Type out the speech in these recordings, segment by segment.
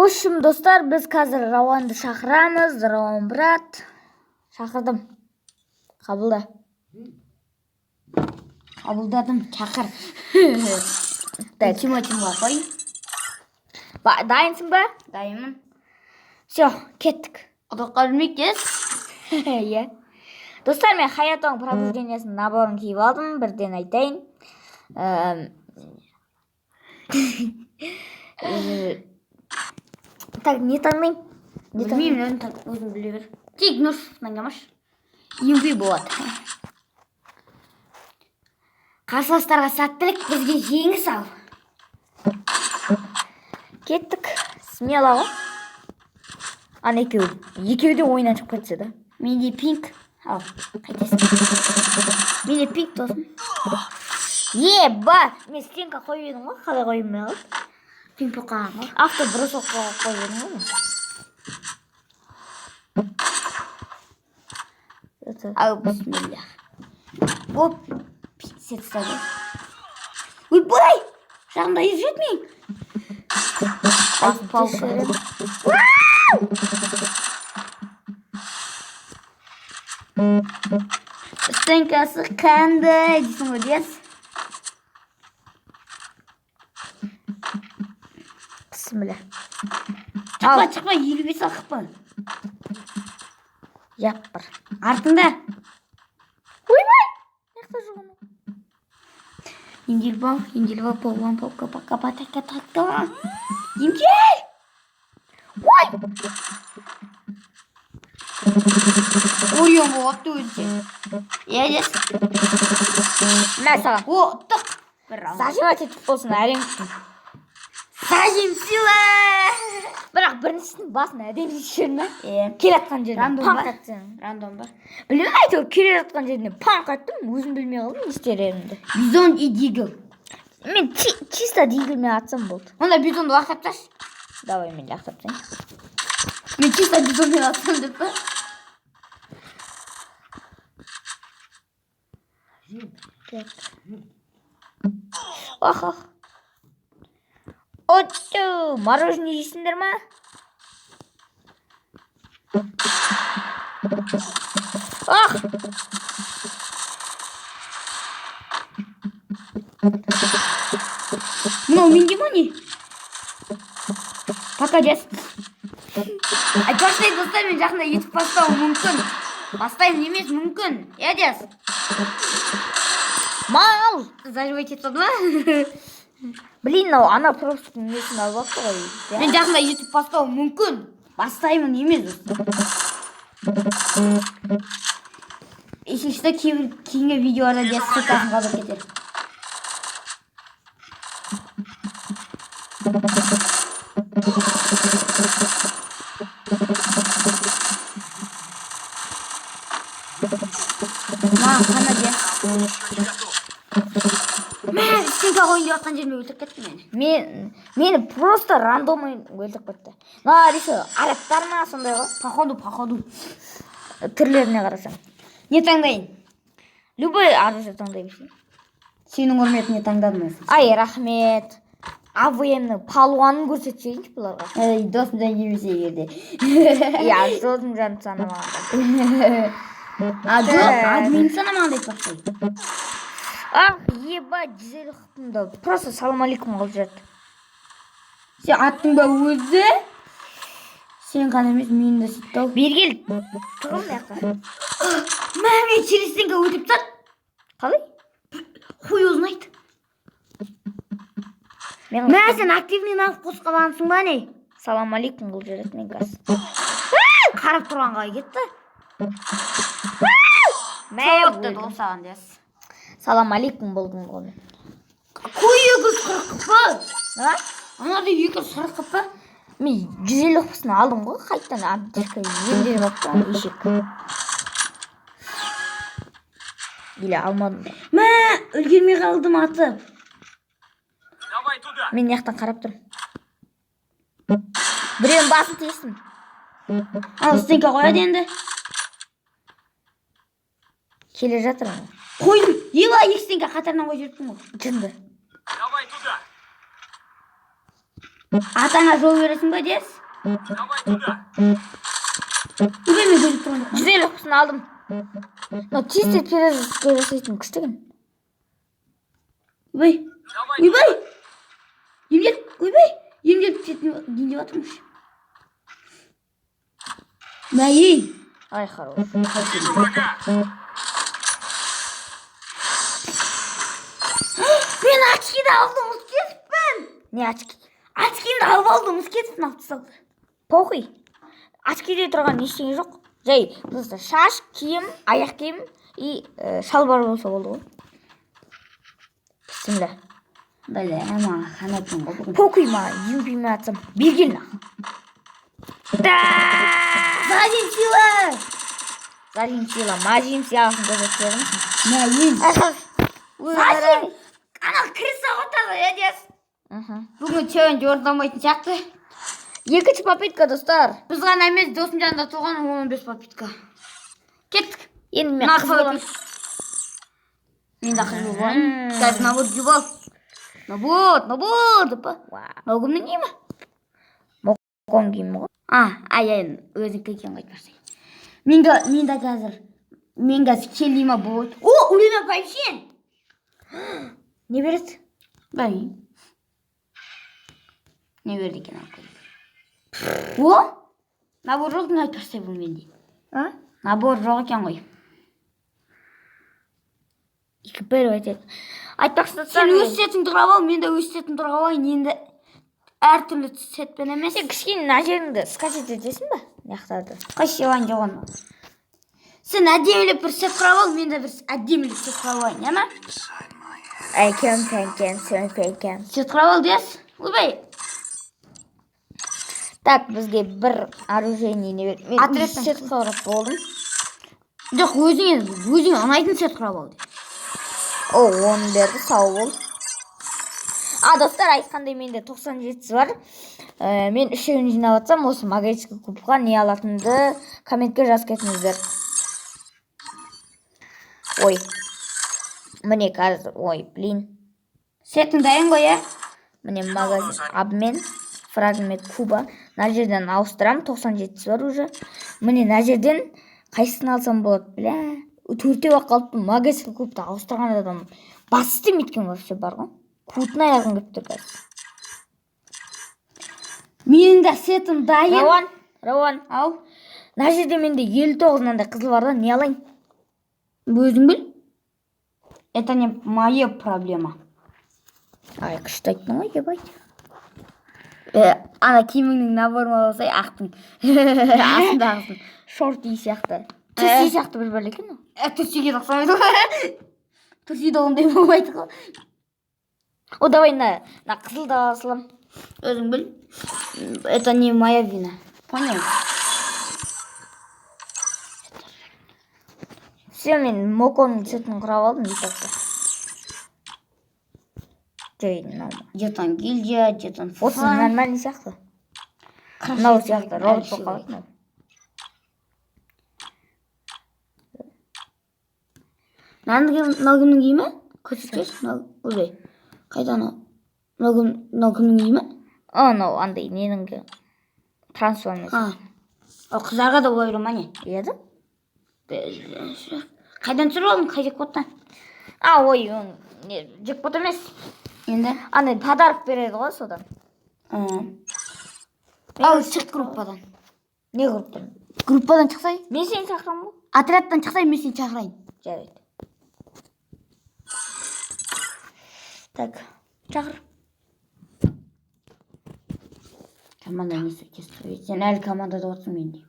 общем, достар, біз қазір Рауанды шақырамыз. Рауан брат, шақырдым. Қабылда. Қабылдадым, шақыр. Тима қой. Дайынсың ба? Дайынмын. Все, кеттік. Ұдыққа білмеккес. Иә. Достар, мен Хаятоның пробуждениясының наборын киіп алдым, бірден айтайын. Так, не таңдайым? Білмеймін, өзің біле бер. Тек нұр таңдамаш. Ембей болады. Қарсыластарға сәттілік, бізге жеңіс ал. Кеттік. Смело ғой. Ана екеуі де ойынан шығып кетсе да. Менде пинк. Ал, қайтесің. Менде пинк тосын. Ба! Мен стенка қойып едім ғой, қалай қойып мен қалып. Пинк бұққан ғой. Автобросокқа қойып едім ғой. Ау, бісмилля. Оп, сет ұстады. Ой, бұлай! Жағымда ез жетмейін. Стенкасы қандай дейсің ғой дес. Бісмілля. Шықпа, 55 ал қықпа. Жап бір. Артында. Ойбай! Яқта жоғыны. Индильбал, полуан, полка, така. Емкел! Ой! Орион болапты өзі. Едес. Мә саған. О, тұқ. Зажимать етіп болсын, әрем күтім. Сажим сила! Бірақ біріншісінің басын әдемі шерін, кел атқан жеріне панқ әттің. Рандом бар. Білмейм, әйтеуір келе жатқан жеріне панқ әттім, өзім білмей қалдым, не істерімді. Бизон и дигл. Мен чисто диглмен атсам болды. Онда бизонды лақтап таш. Давай мен лақтап тайын. Мен чисто бизонмен атсам деп па? Ох. Отчу, мороженое жейсіңдер ма? Ох! Мынау менде ма не? Пока жас. Айтпақтай достар, мен жақында етіп бастауым мүмкін. Бастаймын емес мүмкін. Едес. Мал! Заживать етеді ма? Блин, ана просто несін алып атты ғой. Мен жақында етіп бастауым мүмкін. Бастаймын емес. Ешінші кейінгі видеоларда дес сылтасын қалып кетер. Маған қана дес. Мен стенка қойын деп атқан жеріме өлтіріп кетті Мені просто рандоммен өлтіріп кетті. Риса, арабтар ма сондай ғой? Походу. Түрлеріне қарасаң. Не таңдайын? Любой оружие таңдай берсең. Сенің құрметіне таңдадым. Ай, рахмет. АВМ-ның палуанын көрсетшейінші бұларға. Досым жан емесе егерде. Досым жанып санамағанда. Жоқ, админ санамағанда айтпақшы. Ебать, жел қыптымда. Просто салам алейкум қалып жатты. Сен аттың ба өзі? Сен қана емес, мені де сөйтті ау. Бергел. Тұғым яқта. Мен через стенка өтіп тұр. Қалай? Хуй ұзнайды. Сен активнен алып қосқа бағансың ба не? Салам алейкум қылып жүреді мен қас. Қарап тұрғанға кетті. Сауатты досаған дес. Салам алейкум болдым ғой. Қой 240 па? Анады 240 па? Мен 150 қыпысын алдым ғой, қайттан абдешка емдері бапты, ешек. Или алмадым. Үлгермей қалдым атып. Мен яқтан қарап тұрмын. Біреуін басын тесін. Ал стенка қояды енді. Келе жатырмын. Қойдым. Ева, 2 стенка қатарынан қойып жүріппін ғой. Жынды. Атаңа жол бересің ба дес? Үйбай мен көріп тұрған жоқпын. 150 құсын алдым. Мына чистый перезагрузка жасайтын күшті екен. Үйбай! Емдеп кетейін деп жатырмыш. Мәй! Ай, хорош. Мен очкиді алдым, ұз кетіппін. Не очки? Очкимді алып алдым, ұз кетіппін алып тасталды. Похуй. Очкиде тұрған ештеңе жоқ. Жай, просто шаш, киім, аяқ киім и шалбар болса болды ғой. Бісміллә. Бәле, маған қанатын ғой бүгін. Похуй маған, емпейме атсам. Бергел на. Зажим сила! Зажим сила, мажим силасын көрсетіп беріңіз. Мәйін! Зажим! Ана кіріса отады, едес. Бүгін челлендж орындамайтын шақты. Екінші попытка, достар. Біз ғана емес, досым жанында тұрған 15 попытка. Кеттік. Енді мен қыз болам. Мен де қыз болам. Қазір набор жібал. Набор, деп па? Наугымның кеймі? Моқон кеймі ғой. Аяйын, өзің кекен қайтпарсай. Мен де қазір келдейма болады. О, өлеме байшен! Не береді? Бәй. Не берді екен ақыл. О? Набор жоқ екен айтпарсай бұл менде. Набор жоқ екен ғой. Екі бәрі айтады. Айтпақсың Сен өз сетің тұрғап ал, мен де өз сетің тұрғап алайын. Енді әртүрлі сетпен емес. Сен кішкене мына жеріңді скачать етесің ба? Яқтарды. Қайсылан жоған. Сен әдемілеп бір сет құрап ал, мен де бір әдемілеп сет құрап алайын, яна? Әкем, пәнкен, сен пәнкен. Сет құрап ал дес. Ұлбай. Так, бізге бір оружение не бер. Мен Отрядтан сет құрап болдым. Жоқ, өзіңе ұнайтын сет құрап ал. О, оны берді, сау бол. Достар, айтқандай менде 97 бар. Мен үшеуін жинап атсам, осы магазинский кубқа не алатынды комментке жазып кетіңіздер. Ой. Міне қазір, блин. Сетің дайын ғой, ә? Міне магазин обмен, фрагмент куба. Мына жерден ауыстырам, 97 бар уже. Міне мына жерден қайсысын алсам болады, бля. Төртеу қалыппын, магазин клубта ауыстырған адам бас істемейткен вообще бар ғой. Кутын аяғын кеп тұр қазір. Менің де сетім дайын. Рауан. Ау. Мына жерде менде 59 мынандай қызыл бар да, не алайын? Өзің біл. Это не моя проблема. Ай, күшті айттың ғой, ебай. Ана киіміңнің наборма болсай, ақтың. Астында ағысын. Шорти сияқты. Түрси сияқты бір бәле екен. Түрсиге тақсамайды ғой. Түрсиді ондай болмайды ғой. О, давай на қызылды аласылам. Өзің біл. Это не моя вина. Понял? Все, мен Моконың сетін құрап алдым, етапты. Жетан гильдия, жетан фуфан. Осы нормальный сияқты. Мынау сияқты, робот болып қалады. Мынау кімнің киімі? Көрсеткеш? Өлей. Қайда анау? Мынау кімнің киімі? Анау андай неніңгі трансформер. Ол қыздарға да ойлы ма не? Еді? Қайдан түсіріп алдың? Қай жекпоттан? Ой, жекпот емес. Енді? Андай подарок береді ғой содан. Ал шық группадан. Не группадан? Группадан шықсай? Мен сені шақырам ғой. Отрядтан шықсай, мен сені шақырайын. Жарайды. Так, шақыр. Команда несі кесті. Сен әлі командада отырсың менде.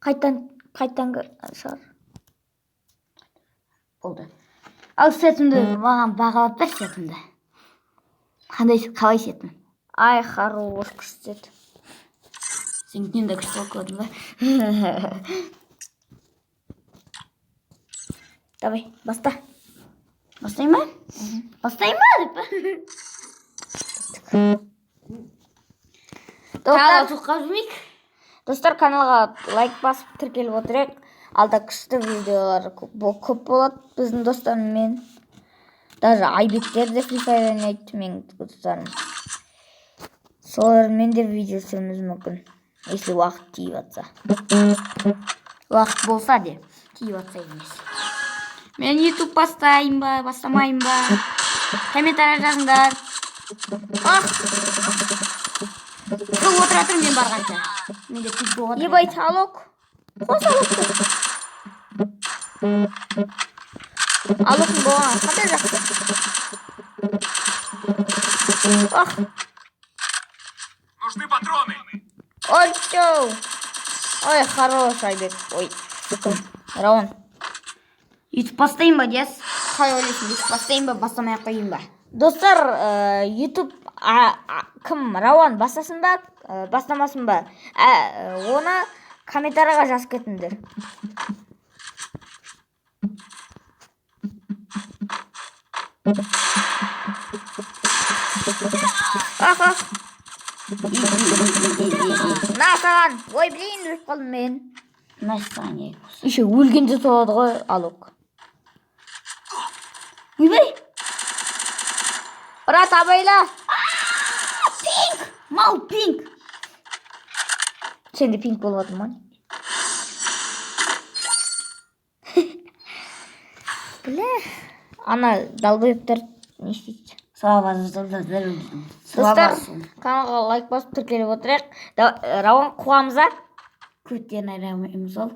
Қайтан шақыр. Болды. Ал сетімді маған бағалап бір сетімді. Қалай сетім? Ай, хорош, күшті сет. Сенің де күшті көрдің ба? Давай, баста. Бастайын ба? Бастайын ба деп па? Достар, каналға лайк басып тіркеліп отырайық. Алда күшті видеолар көп болады біздің достарыммен. Даже Айбектер де Free Fire ойнайды, менің достарым. солармен де видео түсіруіміз мүмкін, если уақыт тиіп жатса. Уақыт болса де, тиіп жатса емес. Мен YouTube бастайын ба, бастамайын ба? Комментарий жазыңдар. Қыл отыра тұрмын мен барғанша. Мен де тек боға Ебай, алок. Қос алокты. Алоктың болғаны қандай жақсы. Нужны патроны. Ой, чоу. Ой, хорош, Айбек. Ой, Рауан. YouTube бастайын ба, дес? Қай ойлайсың, YouTube бастайын ба, бастамай-ақ қойайын ба? Достар, YouTube кім, Рауан бастасын ба, бастамасын ба? Оны комментарийға жазып кетіңдер. На саған. Ой, блин, өліп қалдым мен. Насыған ек. Еще өлгенде солады ғой, алок. Үйбай! Брат, абайла. Пинк! Мал пинк! Сенде пинк болып отыр ма? Бля, ана долбоебтер не істейді? Достар, каналға лайк басып тіркеліп отырайық. Рауан қуамыза. Көттерін айрамаймыз ол.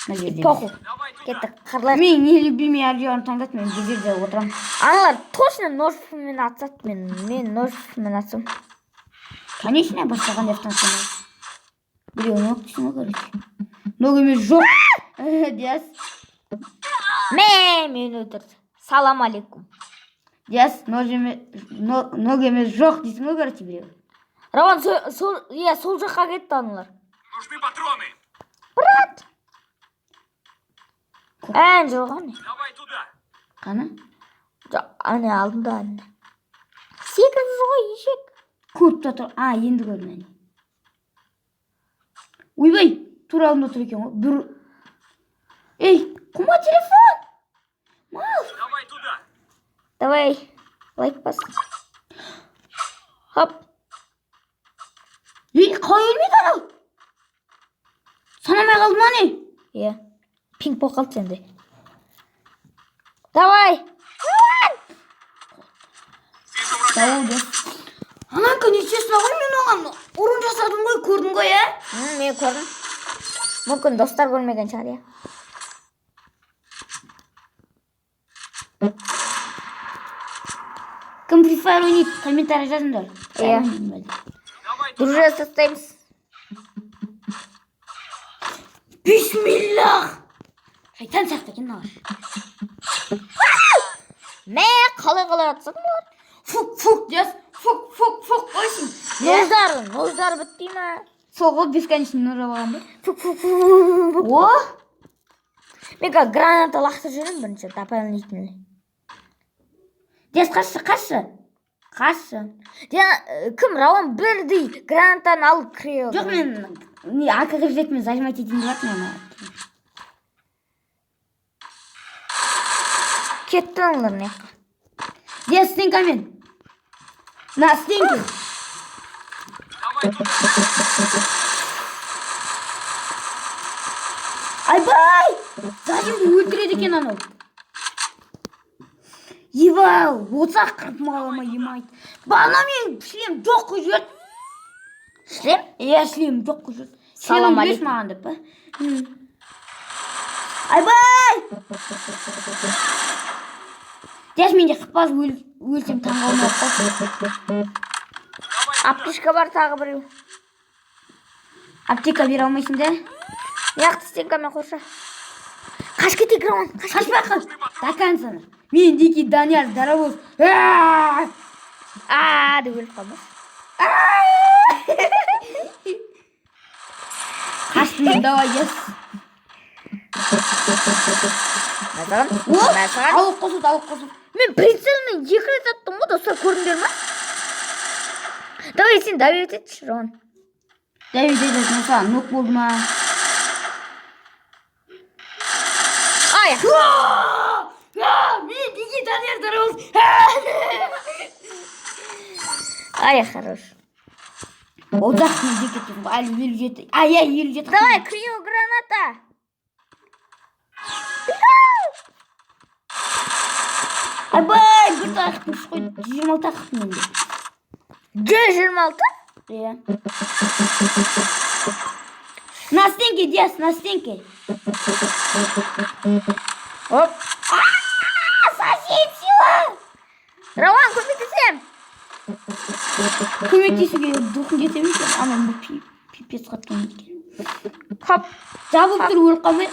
Похуй. Кеттік, қырлайық. Мен нелюбимый оружиені таңдады, мен бұл жерде отырам. Аналар точно ножпен атсат, мен ножпен атсам. Конечно, бастаған ефтан санай. Біреу ног түсіні көреді. Ног емес жоқ. Дес. Мен өлтірді. Салам алейкум. Дес, ног емес жоқ дейсің ғой көреді біреу. Рауан, сол жаққа кетті аналар. Нужны патроны. Брат! Ән жылған. Давай туда. Қана? Ане алдында әне. Секіріп жүр ғой, ешек. Көтті тұр. Енді көрдім әне. Ойбай, тура алдында тұр екен ғой. Ей, құма телефон! Мал! Давай туда. Давай, лайк бас. Хоп. Ей, қалай өлмейді анау? Санамай қалды ма не? Е, пинг болып қалды сенде. Давай. Вижу врага. Дауыл дес. Ананка, нечесіне ғой мен оған ұрын жасадым ғой, көрдің ғой, ә? Мен көрдім. Мүмкін достар көрмеген шығар, я. Кім Free Fire ойнайды? Комментарий жазыңдар. Давай туда. Дружа состоимыз. Бисмиллах! Шайтан сияқты екен мынау. Қалай атсың бар? Фук дес. Фук қойсын. Нождар бітпей ма? Сол ғой бесконечный ножа болған ба? Фук. О! Мен как граната лақтырып жүрмін бірінші, тапайлнейтін. Дес, қашшы. Кім, Рауан бірдей гранатаны алып кіре. Жоқ, мен акаға жетімен зажимать етейін деп жатырмын. Кетті олар не? Дес, стенкамен. На, стенки. Давай туда. Айбай! Зажимді өлтіреді екен анау. Ебау, отсақ қырып малама емайды. Бана мен шлем жоқ қой жүрді. Шлем? Иә, шлем жоқ қой жүрді. Салам Шлем алейкум. маған деп па? Айбай! Дәш менде қыппаз өлсем таңға алмай Аптечка бар тағы біреу. Аптека бере алмайсың да? Яқты стенкамен қорша. Қаш кетейік, Рауан. Қашпай қыл. Дакан саны. Мен деки Данияр дарабоз. Деп өліп қалмас. Қаштым, давай, ес. Мәсаған. Алып қосып. Мен прицелмен 2 рет аттым ғой, достар, көрдіңдер ма? Давай, сен давай өтетші, Рауан. Давид айтатын саған нок болды ма? Ай! Мен деки Данияр дарабоз. Ай, хорош. Одан кетті. Әлі 57. Ай, 57. Давай, крио граната. Айбай, бір тақытын қой. 26 тақытын менде. 126. Иә. На стенке, Диас, на стенке. Оп. Сосед, Рауан, көмектесем. көмектесуге духын жетемін екен. Анам бір пипец қатқан екен. Хоп. Жабылып тұр, өліп қалмай.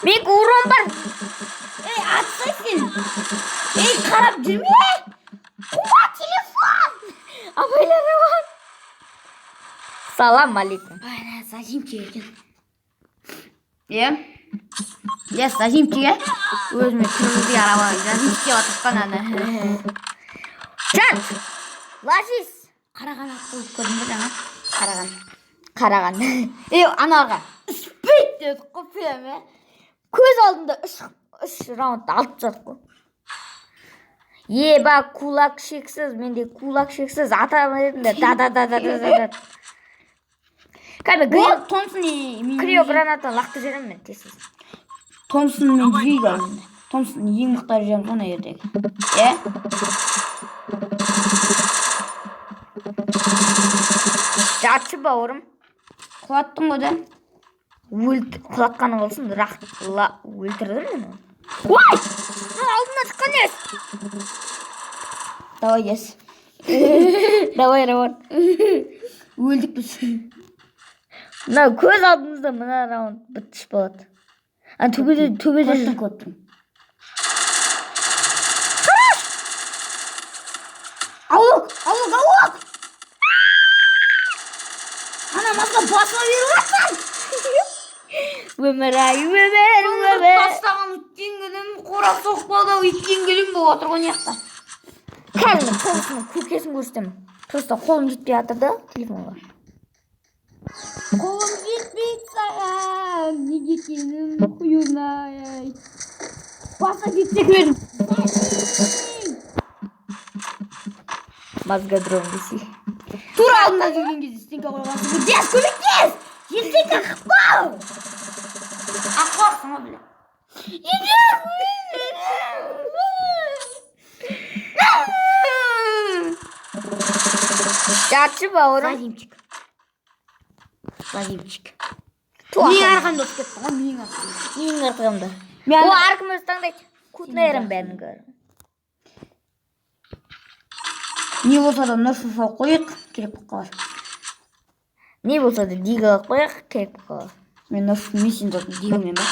Менікі урон бар. Ей, атсай сен. Ей, қарап жүрме. Қуа телефон. Абайлар, Рауан. Салам алейкум. Ай, зажимчик екен. Иә, зажимчик, е? Өзіме түрмізге арaba зажимчик деп атыққан ана. Жат. Ложись. Қараған атқылып көрдің бе жаңа? Қараған. Ей, анаға. Спейт деді қопия. Көз алдында үш раундты алып жатық қой. Еба, кулак шексіз. Менде кулак шексіз. Ата бердіңдер. Да. Кәбе, крио гранатаны лақты жерім мен тесіз. Томсын мен жүйгі алынды. Томсын ең мұқтар жерім соны ердегі. Жатшы бауырым. Құлаттың ғой да. Құлатқаны болсын, өлтірдім мен оны. Ой! Алдына шыққан ес. Давай, Дес. Давай, Рауан. Өлдік біз. Мына көз алдымызда мына раунд бітіш болады. Төбеде Көттім. Ауық! Ана мазға басыла беріп жатқан. Өмір. Бастаған үткен келем, қора соқпады, үткен келем бұл отыр ғой неқта. Кәлінің қолысының көкесін көрсетем. Просто қолым жетпей жатыр да телефонға. Қолым жетпейді саған, неге екенім құйынай. Баса жетсек өрін. Мазгадрон десе. Тура алдында жүрген кезде стенка қойғансың. Дес, көмектес! Стенка қықпау! Ақуақсың ғой біле. Жатшы бауырым. Зажимчик. Менің арқамда өтіп кетті ғой, менің арқамда. Менің артығымда. Мен О, әркім өз таңдайды. Кутнайрым бәрін көр. Не болса да нұрсыса қойық, керек болып қалар. Не болса да дигалық қояқ, керек болып қалар. Мен нұрсын месен жоқпын, дегімен ба.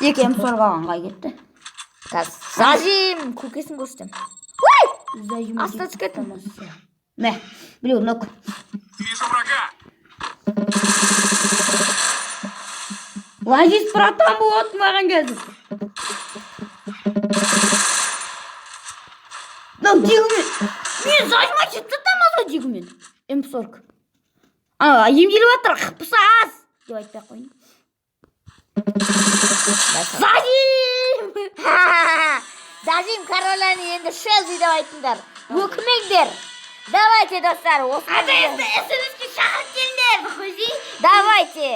Екі сорғағанға кетті. Зажим! Көкесін көрсетем. Аста түсіп кеттім. Мә, біреу нөк. Вижу врага. Лазис братан болады маған кезіп. Дегімен. Мен зажима жетті тамаза дегімен. М40. Емделіп атыр, қыпысы аз. Деп айтпай қойын. Зажим! Зажим короланы енді шелзи деп айтыңдар. Өкімеңдер. Давайте, достар. SMS-ке шақырып келіңдер, Хузи. Давайте.